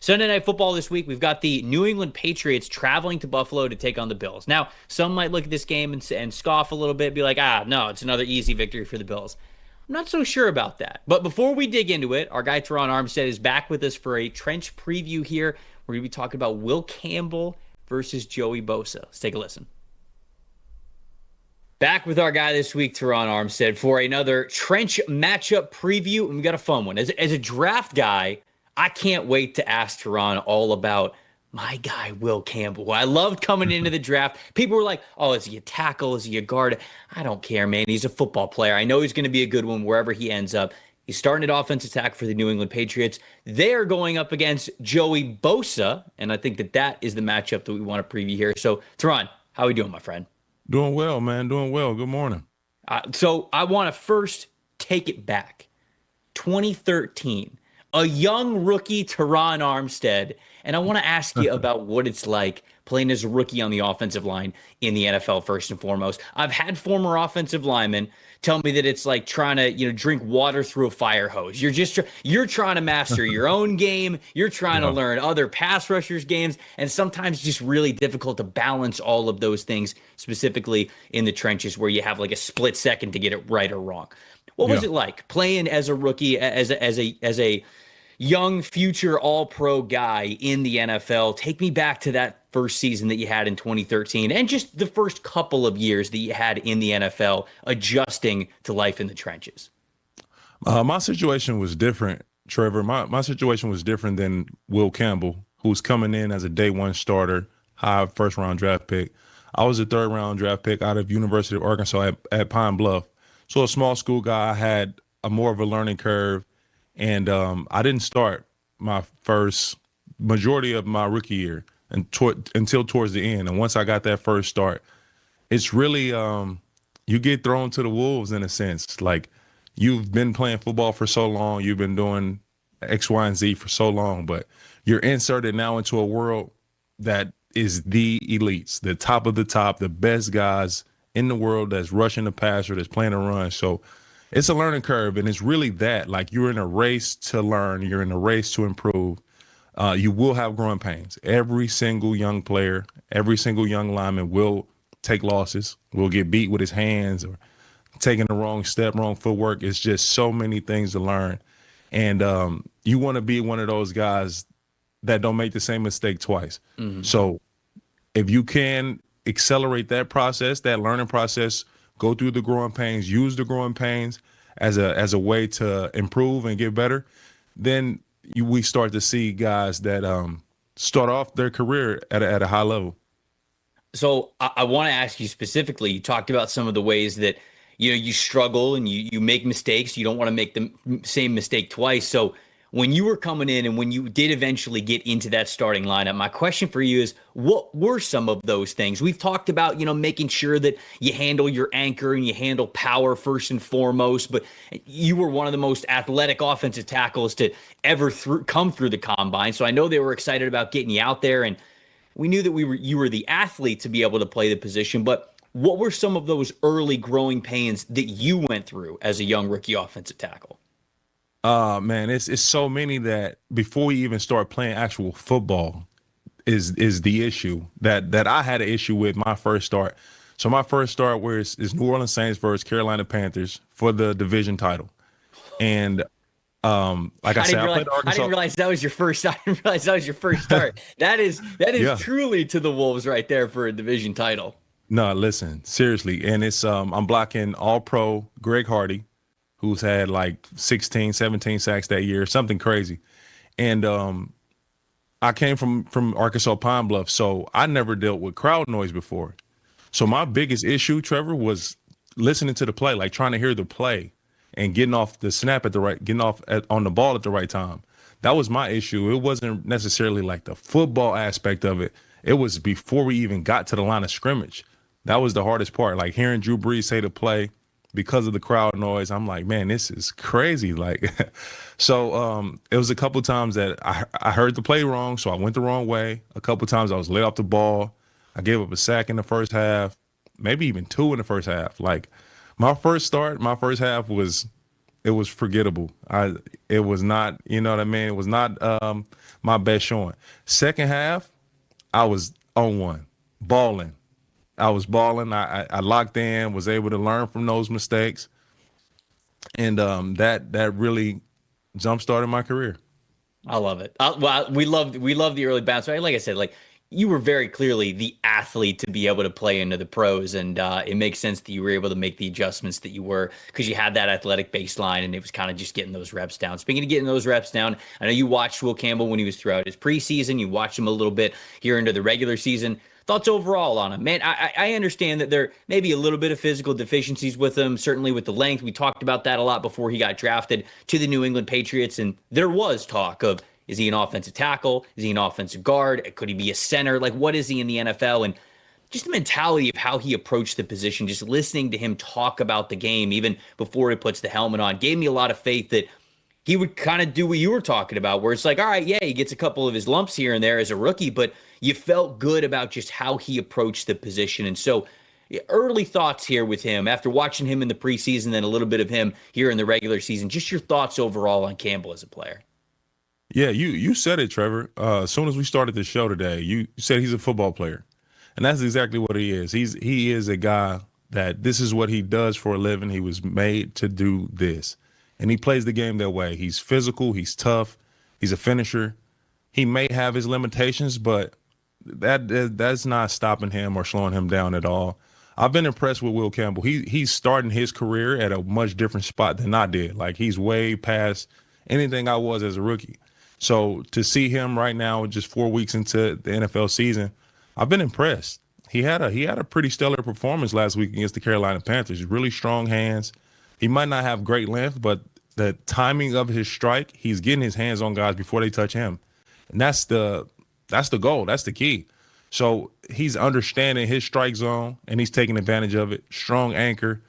Sunday Night Football this week, we've got the New England Patriots traveling to Buffalo to take on the Bills. Now, some might look at this game and scoff a little bit, be like, no, it's another easy victory for the Bills. I'm not so sure about that. But before we dig into it, our guy Teron Armstead is back with us for a trench preview here. We're going to be talking about Will Campbell versus Joey Bosa. Let's take a listen. Back with our guy this week, Teron Armstead, for another trench matchup preview, and we got a fun one. As a draft guy, I can't wait to ask Teron all about my guy, Will Campbell. I loved coming into the draft. People were like, oh, is he a tackle? Is he a guard? I don't care, man. He's a football player. I know he's going to be a good one wherever he ends up. He's starting at offensive tackle for the New England Patriots. They're going up against Joey Bosa, and I think that is the matchup that we want to preview here. So, Teron, how are we doing, my friend? Doing well, man. Doing well. Good morning. So I want to first take it back. 2013, a young rookie, Teron Armstead, and I want to ask you about what it's like playing as a rookie on the offensive line in the NFL first and foremost. I've had former offensive linemen tell me that it's like trying to, drink water through a fire hose. You're trying to master your own game. You're trying to learn other pass rushers' games, and sometimes just really difficult to balance all of those things, specifically in the trenches where you have like a split second to get it right or wrong. What was it like playing as a rookie, as a young future all-pro guy in the NFL? Take me back to that first season that you had in 2013 and just the first couple of years that you had in the NFL adjusting to life in the trenches. My situation was different, Trevor. My situation was different than Will Campbell, who's coming in as a day one starter, high first-round draft pick. I was a third-round draft pick out of University of Arkansas at Pine Bluff. So a small school guy. I had more of a learning curve. And I didn't start my first majority of my rookie year until towards the end. And once I got that first start, it's really you get thrown to the wolves in a sense. Like, you've been playing football for so long, you've been doing X, Y, and Z for so long, but you're inserted now into a world that is the elites, the top of the top, the best guys in the world that's rushing the passer, that's playing a run. So it's a learning curve, and it's really that. Like, you're in a race to learn. You're in a race to improve. You will have growing pains. Every single young player, every single young lineman will take losses, will get beat with his hands or taking the wrong step, wrong footwork. It's just so many things to learn. And you want to be one of those guys that don't make the same mistake twice. Mm-hmm. So if you can accelerate that process, that learning process, go through the growing pains, use the growing pains as a way to improve and get better, then we start to see guys that start off their career at a high level. So I want to ask you specifically, you talked about some of the ways that, you struggle and you make mistakes. You don't want to make the same mistake twice. So when you were coming in and when you did eventually get into that starting lineup, my question for you is, what were some of those things? We've talked about, making sure that you handle your anchor and you handle power first and foremost, but you were one of the most athletic offensive tackles to ever come through the combine. So I know they were excited about getting you out there, and we knew that you were the athlete to be able to play the position, but what were some of those early growing pains that you went through as a young rookie offensive tackle? Man, it's so many that before we even start playing actual football is the issue that I had an issue with my first start. So my first start is New Orleans Saints versus Carolina Panthers for the division title. And like I said, I played Arkansas. I didn't realize that was your first. I didn't realize that was your first start. That is truly to the wolves right there for a division title. No, listen, seriously. And it's I'm blocking All-Pro Greg Hardy, who's had like 16, 17 sacks that year, something crazy. And I came from Arkansas Pine Bluff, so I never dealt with crowd noise before. So my biggest issue, Trevor, was listening to the play, like trying to hear the play and getting off the snap on the ball at the right time. That was my issue. It wasn't necessarily like the football aspect of it. It was before we even got to the line of scrimmage. That was the hardest part, like hearing Drew Brees say the play because of the crowd noise. I'm like, man, this is crazy. Like, so it was a couple times that I heard the play wrong, so I went the wrong way. A couple times I was laid off the ball. I gave up a sack in the first half, maybe even two in the first half. Like, my first half was forgettable. It was not, you know what I mean? It was not my best showing. Second half, I was on one, balling. I was balling. I locked in, was able to learn from those mistakes, and that really jump started my career. I love it. Well, we love the early bounce. Right? Like I said, like you were very clearly the athlete to be able to play into the pros, and it makes sense that you were able to make the adjustments that you were because you had that athletic baseline, and it was kind of just getting those reps down. Speaking of getting those reps down, I know you watched Will Campbell when he was throughout his preseason. You watched him a little bit here into the regular season. Thoughts overall on him, man? I understand that there may be a little bit of physical deficiencies with him, certainly with the length. We talked about that a lot before he got drafted to the New England Patriots, and there was talk of is he an offensive tackle? Is he an offensive guard? Could he be a center? Like, what is he in the NFL? And just the mentality of how he approached the position, just listening to him talk about the game, even before he puts the helmet on, gave me a lot of faith that he would kind of do what you were talking about, where it's like, all right, yeah, he gets a couple of his lumps here and there as a rookie, but you felt good about just how he approached the position. And so, early thoughts here with him after watching him in the preseason, then a little bit of him here in the regular season. Just your thoughts overall on Campbell as a player. Yeah, you said it, Trevor. As soon as we started the show today, you said he's a football player, and that's exactly what he is. He is a guy that this is what he does for a living. He was made to do this, and he plays the game that way. He's physical. He's tough. He's a finisher. He may have his limitations, but that's not stopping him or slowing him down at all. I've been impressed with Will Campbell. He's starting his career at a much different spot than I did. Like he's way past anything I was as a rookie. So to see him right now, just 4 weeks into the NFL season, I've been impressed. He had a pretty stellar performance last week against the Carolina Panthers. Really strong hands. He might not have great length, but the timing of his strike, he's getting his hands on guys before they touch him, and that's the goal. That's the key. So he's understanding his strike zone and he's taking advantage of it. Strong anchor.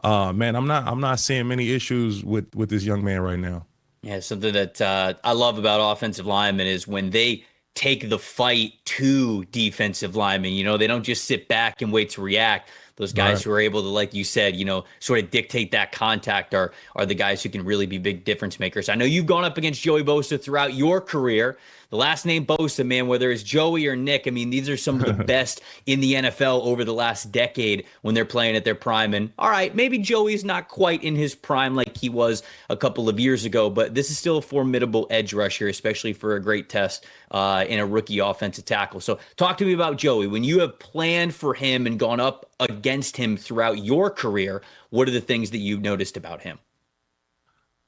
Man, I'm not seeing many issues with this young man right now. Yeah, something that I love about offensive linemen is when they take the fight to defensive linemen. They don't just sit back and wait to react. Those guys Right. who are able to, like you said, sort of dictate that contact are the guys who can really be big difference makers. I know you've gone up against Joey Bosa throughout your career. The last name Bosa, man, whether it's Joey or Nick, I mean, these are some of the best in the NFL over the last decade when they're playing at their prime. And all right, maybe Joey's not quite in his prime like he was a couple of years ago, but this is still a formidable edge rusher, especially for a great test in a rookie offensive tackle. So talk to me about Joey. When you have planned for him and gone up against him throughout your career, what are the things that you've noticed about him?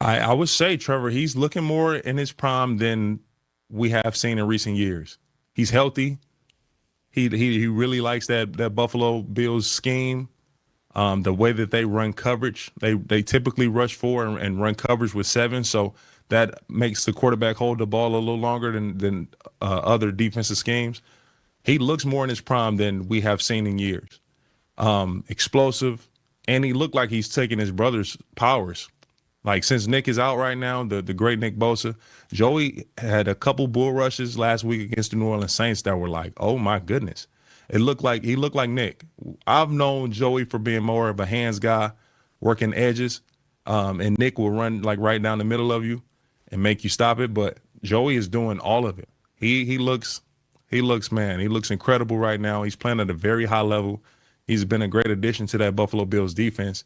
I would say, Trevor, he's looking more in his prime than we have seen in recent years. He's healthy. He really likes that Buffalo Bills scheme. The way that they run coverage, they typically rush four and run coverage with seven, so that makes the quarterback hold the ball a little longer than other defensive schemes. He looks more in his prime than we have seen in years. Explosive, and he looked like he's taking his brother's powers. Like since Nick is out right now, the great Nick Bosa, Joey had a couple bull rushes last week against the New Orleans Saints that were like, oh my goodness. He looked like Nick. I've known Joey for being more of a hands guy, working edges, and Nick will run like right down the middle of you and make you stop it. But Joey is doing all of it. He looks incredible right now. He's playing at a very high level. He's been a great addition to that Buffalo Bills defense.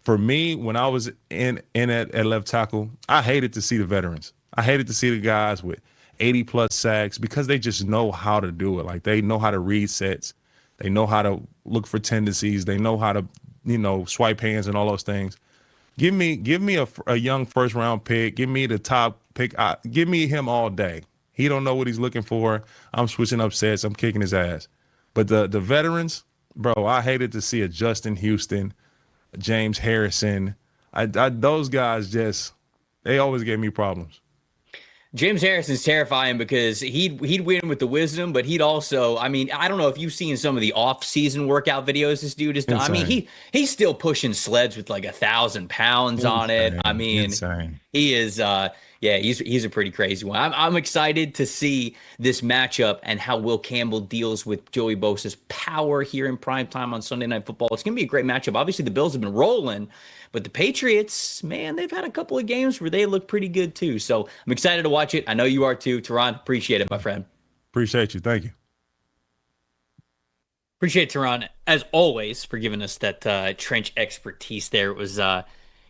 For me, when I was in at left tackle, I hated to see the veterans. I hated to see the guys with 80 plus sacks because they just know how to do it. Like they know how to read sets. They know how to look for tendencies. They know how to, swipe hands and all those things. Give me a young first round pick. Give me the top pick. Give me him all day. He don't know what he's looking for. I'm switching up sets. I'm kicking his ass. But the veterans, bro, I hated to see a Justin Houston, James Harrison. Those guys they always gave me problems. James Harrison's terrifying because he'd win with the wisdom, but he'd also, I mean, I don't know if you've seen some of the off-season workout videos this dude has done. I mean, Insane. he's still pushing sleds with like 1,000 pounds on it. I Insane. mean, Insane. he is Yeah, he's a pretty crazy one. I'm excited to see this matchup and how Will Campbell deals with Joey Bosa's power here in prime time on Sunday Night Football. It's going to be a great matchup. Obviously, the Bills have been rolling, but the Patriots, man, they've had a couple of games where they look pretty good too. So I'm excited to watch it. I know you are too. Teron, appreciate it, my friend. Appreciate you. Thank you. Appreciate Teron, as always, for giving us that trench expertise there.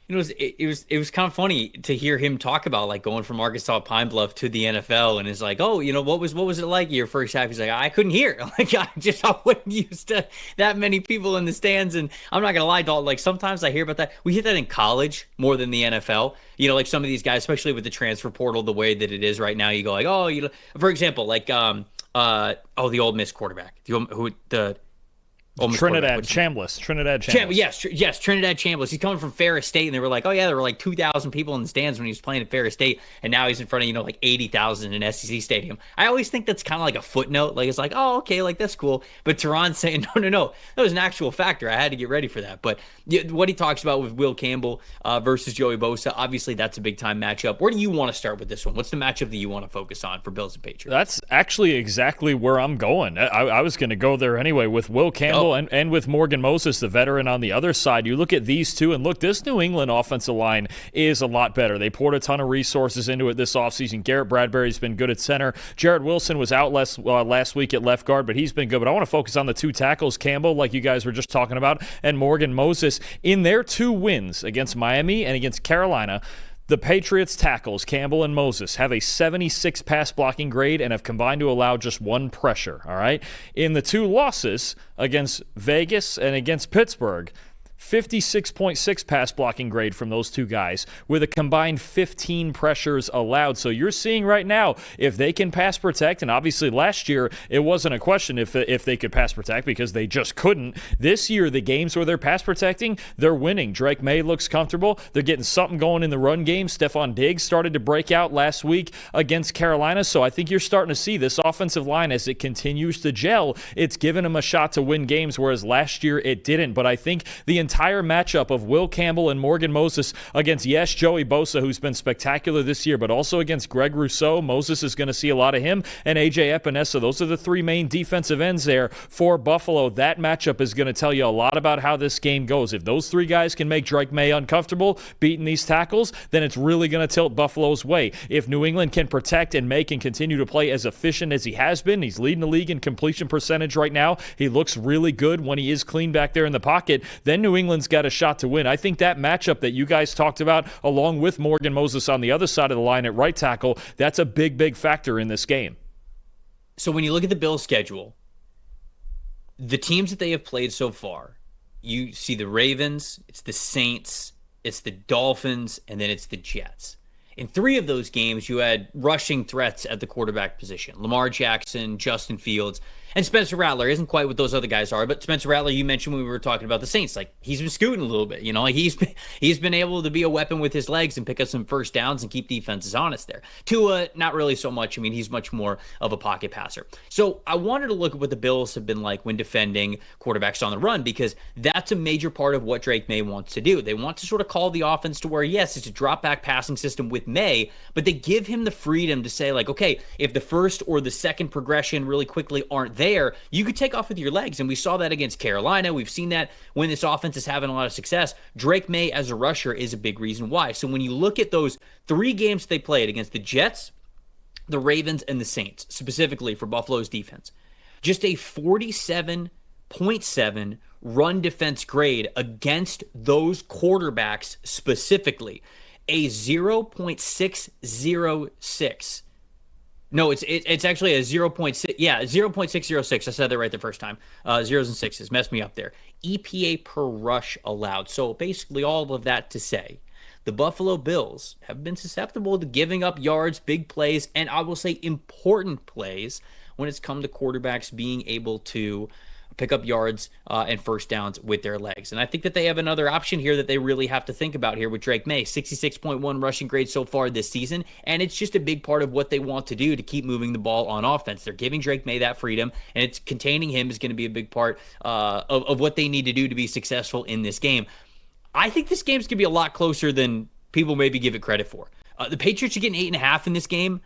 It was it was kind of funny to hear him talk about like going from Arkansas Pine Bluff to the NFL, and it's like, oh, what was it like your first half? He's like, I couldn't hear, like I wasn't used to that many people in the stands, and I'm not gonna lie, Dalton, like sometimes I hear about that. We hear that in college more than the NFL. Like some of these guys, especially with the transfer portal the way that it is right now, you go like, oh, for example, like the Ole Miss quarterback, the Trinidad Chambliss. Yes, Trinidad Chambliss. He's coming from Ferris State, and they were like, oh yeah, there were like 2,000 people in the stands when he was playing at Ferris State, and now he's in front of like 80,000 in SEC Stadium. I always think that's kind of like a footnote, like it's like, oh okay, like that's cool. But Teron's saying no, that was an actual factor. I had to get ready for that. But what he talks about with Will Campbell versus Joey Bosa, obviously that's a big time matchup. Where do you want to start with this one? What's the matchup that you want to focus on for Bills and Patriots? That's actually exactly where I'm going. I was going to go there anyway with Will Campbell and with Morgan Moses, the veteran, on the other side. You look at these two, and look, this New England offensive line is a lot better. They poured a ton of resources into it this offseason. Garrett Bradbury's been good at center. Jared Wilson was out last week at left guard, but he's been good. But I want to focus on the two tackles, Campbell, like you guys were just talking about, and Morgan Moses. In their two wins against Miami and against Carolina, the Patriots tackles, Campbell and Moses, have a 76 pass blocking grade and have combined to allow just one pressure, all right? In the two losses against Vegas and against Pittsburgh, 56.6 pass blocking grade from those two guys with a combined 15 pressures allowed. So you're seeing right now, if they can pass protect, and obviously last year it wasn't a question if they could pass protect because they just couldn't. This year, the games where they're pass protecting, they're winning. Drake May looks comfortable. They're getting something going in the run game. Stephon Diggs started to break out last week against Carolina. So I think you're starting to see this offensive line as it continues to gel. It's given them a shot to win games, whereas last year it didn't. But I think the entire matchup of Will Campbell and Morgan Moses against, yes, Joey Bosa, who's been spectacular this year, but also against Greg Rousseau. Moses is going to see a lot of him, and A.J. Epinesa. Those are the three main defensive ends there for Buffalo. That matchup is going to tell you a lot about how this game goes. If those three guys can make Drake May uncomfortable beating these tackles, then it's really going to tilt Buffalo's way. If New England can protect and make and continue to play as efficient as he has been, he's leading the league in completion percentage right now. He looks really good when he is clean back there in the pocket. Then New England's got a shot to win. I think that matchup that you guys talked about, along with Morgan Moses on the other side of the line at right tackle, that's a big, big factor in this game. So when you look at the Bills' schedule, the teams that they have played so far, you see the Ravens, it's the Saints, it's the Dolphins, and then it's the Jets. In three of those games, you had rushing threats at the quarterback position. Lamar Jackson, Justin Fields, and Spencer Rattler isn't quite what those other guys are, but Spencer Rattler, you mentioned when we were talking about the Saints, like he's been scooting a little bit, like he's been able to be a weapon with his legs and pick up some first downs and keep defenses honest there. Tua, not really so much. I mean, he's much more of a pocket passer. So I wanted to look at what the Bills have been like when defending quarterbacks on the run, because that's a major part of what Drake May wants to do. They want to sort of call the offense to where, yes, it's a drop back passing system with May, but they give him the freedom to say like, okay, if the first or the second progression really quickly aren't there, you could take off with your legs. And we saw that against Carolina. We've seen that when this offense is having a lot of success. Drake May as a rusher is a big reason why. So when you look at those three games they played against the Jets, the Ravens, and the Saints, specifically for Buffalo's defense, just a 47.7 run defense grade against those quarterbacks specifically, a 0.606. No, it's actually a 0.6. Yeah, 0.606. I said that right the first time. Zeros and sixes messed me up there. EPA per rush allowed. So basically all of that to say, the Buffalo Bills have been susceptible to giving up yards, big plays, and I will say important plays when it's come to quarterbacks being able to pick up yards and first downs with their legs. And I think that they have another option here that they really have to think about here with Drake May. 66.1 rushing grade so far this season, and it's just a big part of what they want to do to keep moving the ball on offense. They're giving Drake May that freedom, and it's containing him is going to be a big part of what they need to do to be successful in this game. I think this game's going to be a lot closer than people maybe give it credit for. The Patriots are getting 8.5 in this game.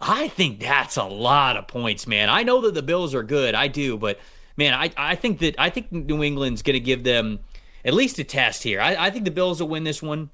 I think that's a lot of points, man. I know that the Bills are good. I do, but man, I think New England's going to give them at least a test here. I think the Bills will win this one.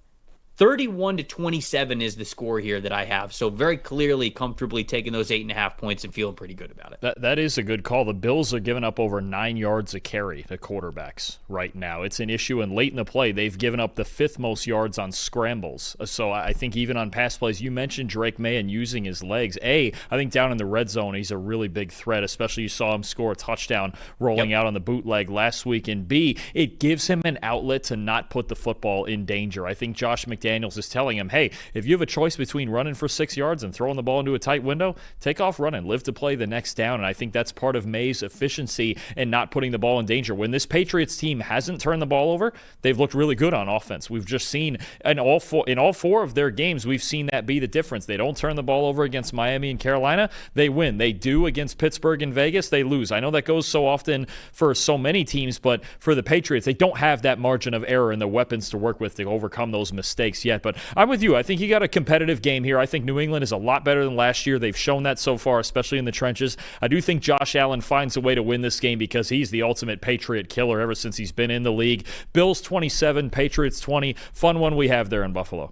31-27 is the score here that I have. So very clearly, comfortably taking those 8.5 points and feeling pretty good about it. That is a good call. The Bills are giving up over 9 yards a carry to quarterbacks right now. It's an issue, and late in the play, they've given up the 5th most yards on scrambles. So I think even on pass plays, you mentioned Drake May and using his legs. I think down in the red zone, he's a really big threat, especially you saw him score a touchdown rolling out on the bootleg last week. And B, it gives him an outlet to not put the football in danger. I think Josh McDaniels is telling him, hey, if you have a choice between running for 6 yards and throwing the ball into a tight window, take off running, live to play the next down. And I think that's part of May's efficiency and not putting the ball in danger. When this Patriots team hasn't turned the ball over, they've looked really good on offense. We've just seen in all four of their games, we've seen that be the difference. They don't turn the ball over against Miami and Carolina, they win. They do against Pittsburgh and Vegas, they lose. I know that goes so often for so many teams, but for the Patriots, they don't have that margin of error and the weapons to work with to overcome those mistakes yet. But I'm with you. I think you got a competitive game here. I think New England is a lot better than last year. They've shown that so far, especially in the trenches. I do think Josh Allen finds a way to win this game because he's the ultimate Patriot killer ever since he's been in the league. Bills 27, Patriots 20. Fun one we have there in Buffalo.